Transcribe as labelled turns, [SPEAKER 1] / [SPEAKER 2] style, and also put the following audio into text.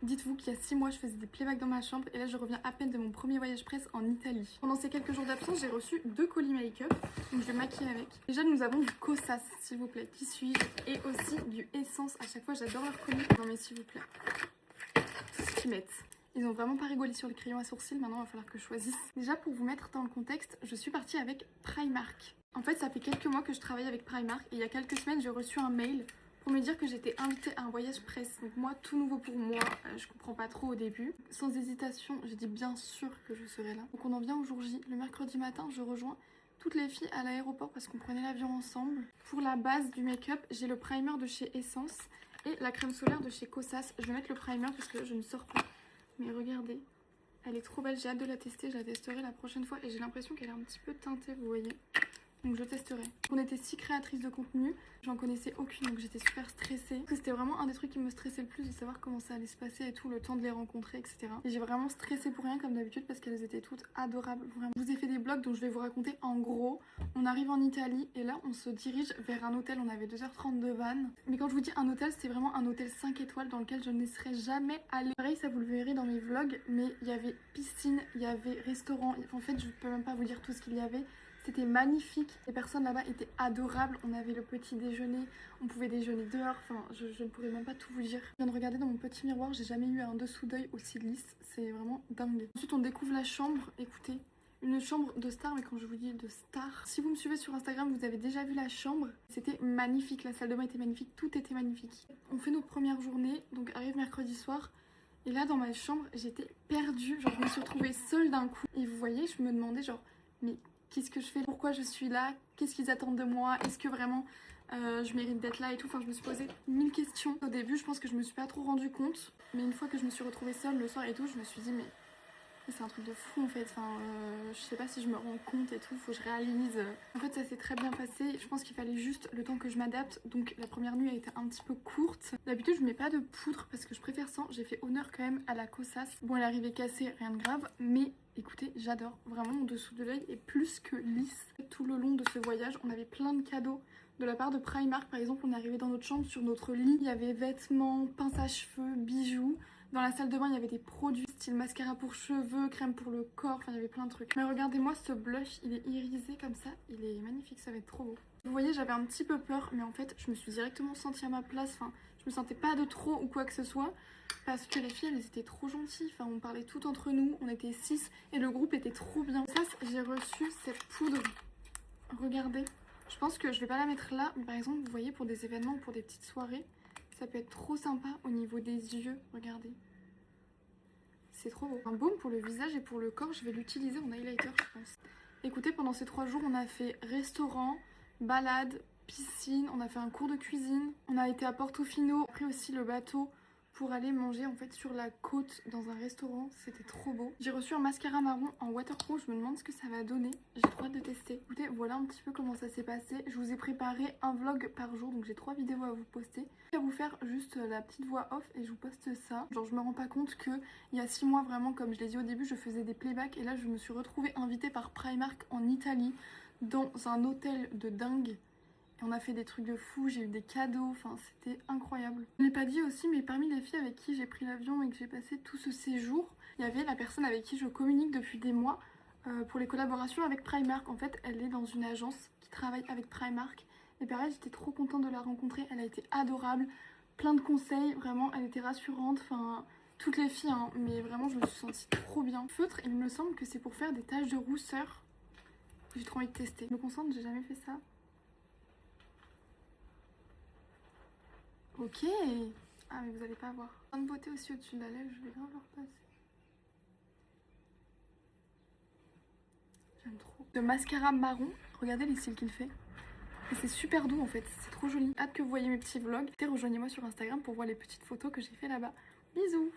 [SPEAKER 1] Dites-vous qu'il y a 6 mois, je faisais des playbacks dans ma chambre et là, je reviens à peine de mon premier voyage presse en Italie. Pendant ces quelques jours d'absence, j'ai reçu 2 colis make-up, donc je vais maquiller avec. Déjà, nous avons du Kosas, s'il vous plaît, qui suis-je, et aussi du Essence. À chaque fois, j'adore leurs colis. Non mais s'il vous plaît, tout ce qu'ils mettent. Ils ont vraiment pas rigolé sur les crayons à sourcils, maintenant il va falloir que je choisisse. Déjà, pour vous mettre dans le contexte, je suis partie avec Primark. En fait, ça fait quelques mois que je travaille avec Primark et il y a quelques semaines, j'ai reçu un mail pour me dire que j'étais invitée à un voyage presse. Donc moi, tout nouveau pour moi, je comprends pas trop au début. Sans hésitation, j'ai dit bien sûr que je serai là. Donc on en vient au jour J. Le mercredi matin, je rejoins toutes les filles à l'aéroport parce qu'on prenait l'avion ensemble. Pour la base du make-up, j'ai le primer de chez Essence et la crème solaire de chez Kosas. Je vais mettre le primer parce que je ne sors pas. Mais regardez, elle est trop belle, j'ai hâte de la tester, je la testerai la prochaine fois et j'ai l'impression qu'elle est un petit peu teintée, vous voyez. Donc je testerai. On était 6 créatrices de contenu, j'en connaissais aucune donc j'étais super stressée. C'était vraiment un des trucs qui me stressait le plus de savoir comment ça allait se passer et tout, le temps de les rencontrer, etc. Et j'ai vraiment stressé pour rien comme d'habitude parce qu'elles étaient toutes adorables, vraiment. Je vous ai fait des vlogs donc je vais vous raconter en gros. On arrive en Italie et là on se dirige vers un hôtel, on avait 2h30 de van. Mais quand je vous dis un hôtel, c'est vraiment un hôtel 5 étoiles dans lequel je ne serais jamais allée. Pareil, ça vous le verrez dans mes vlogs, mais il y avait piscine, il y avait restaurant, en fait je peux même pas vous dire tout ce qu'il y avait. C'était magnifique, les personnes là-bas étaient adorables, on avait le petit déjeuner, on pouvait déjeuner dehors, enfin je ne pourrais même pas tout vous dire. Je viens de regarder dans mon petit miroir, j'ai jamais eu un dessous d'œil aussi lisse, c'est vraiment dingue. Ensuite on découvre la chambre, écoutez, une chambre de star, mais quand je vous dis de star, si vous me suivez sur Instagram, vous avez déjà vu la chambre, c'était magnifique, la salle de bain était magnifique, tout était magnifique. On fait nos premières journées, donc arrive mercredi soir, et là dans ma chambre j'étais perdue, genre je me suis retrouvée seule d'un coup, et vous voyez, je me demandais genre, mais qu'est-ce que je fais? Pourquoi je suis là? Qu'est-ce qu'ils attendent de moi? Est-ce que vraiment je mérite d'être là et tout? Enfin, je me suis posé 1000 questions. Au début, je pense que je me suis pas trop rendu compte. Mais une fois que je me suis retrouvée seule le soir et tout, je me suis dit, mais c'est un truc de fou en fait. Enfin, je sais pas si je me rends compte et tout, faut que je réalise. En fait, ça s'est très bien passé. Je pense qu'il fallait juste le temps que je m'adapte. Donc, la première nuit a été un petit peu courte. D'habitude, je mets pas de poudre parce que je préfère ça. J'ai fait honneur quand même à la Kosas. Bon, elle est arrivée cassée, rien de grave. Mais écoutez, j'adore. Vraiment, mon dessous de l'œil est plus que lisse. Tout le long de ce voyage, on avait plein de cadeaux. De la part de Primark, par exemple, on est arrivé dans notre chambre, sur notre lit, il y avait vêtements, pince à cheveux, bijoux. Dans la salle de bain, il y avait des produits style mascara pour cheveux, crème pour le corps, enfin il y avait plein de trucs. Mais regardez-moi ce blush, il est irisé comme ça, il est magnifique, ça va être trop beau. Vous voyez, j'avais un petit peu peur, mais en fait, je me suis directement sentie à ma place. Enfin, je me sentais pas de trop ou quoi que ce soit, parce que les filles, elles étaient trop gentilles. Enfin, on parlait tout entre nous, on était 6 et le groupe était trop bien. Ça, j'ai reçu cette poudre. Regardez. Je pense que je vais pas la mettre là, mais par exemple, vous voyez, pour des événements ou pour des petites soirées, ça peut être trop sympa au niveau des yeux, regardez. C'est trop beau. Un baume pour le visage et pour le corps, je vais l'utiliser en highlighter, je pense. Écoutez, pendant ces 3 jours, on a fait restaurant, balade, piscine, on a fait un cours de cuisine, on a été à Portofino, pris aussi le bateau pour aller manger en fait sur la côte dans un restaurant, c'était trop beau. J'ai reçu un mascara marron en waterproof, je me demande ce que ça va donner, j'ai trop hâte de tester. Écoutez, voilà un petit peu comment ça s'est passé. Je vous ai préparé un vlog par jour, donc j'ai 3 vidéos à vous poster. Je vais vous faire juste la petite voix off et je vous poste ça. Genre je me rends pas compte que il y a 6 mois vraiment, comme je l'ai dit au début, je faisais des playbacks et là je me suis retrouvée invitée par Primark en Italie dans un hôtel de dingue. On a fait des trucs de fou, j'ai eu des cadeaux, enfin c'était incroyable. Je ne l'ai pas dit aussi, mais parmi les filles avec qui j'ai pris l'avion et que j'ai passé tout ce séjour, il y avait la personne avec qui je communique depuis des mois pour les collaborations avec Primark. En fait, elle est dans une agence qui travaille avec Primark. Et pareil, j'étais trop contente de la rencontrer, elle a été adorable, plein de conseils, vraiment, elle était rassurante, enfin toutes les filles, hein, mais vraiment je me suis sentie trop bien. Feutre, il me semble que c'est pour faire des taches de rousseur. J'ai trop envie de tester. Je me concentre, j'ai jamais fait ça. Ok. Ah mais vous allez pas voir. Plein de beauté aussi au-dessus de la lèvre, je vais grave leur passer. J'aime trop. Le mascara marron, regardez les cils qu'il fait. Et c'est super doux en fait, c'est trop joli. Hâte que vous voyez mes petits vlogs. Et rejoignez-moi sur Instagram pour voir les petites photos que j'ai fait là-bas. Bisous.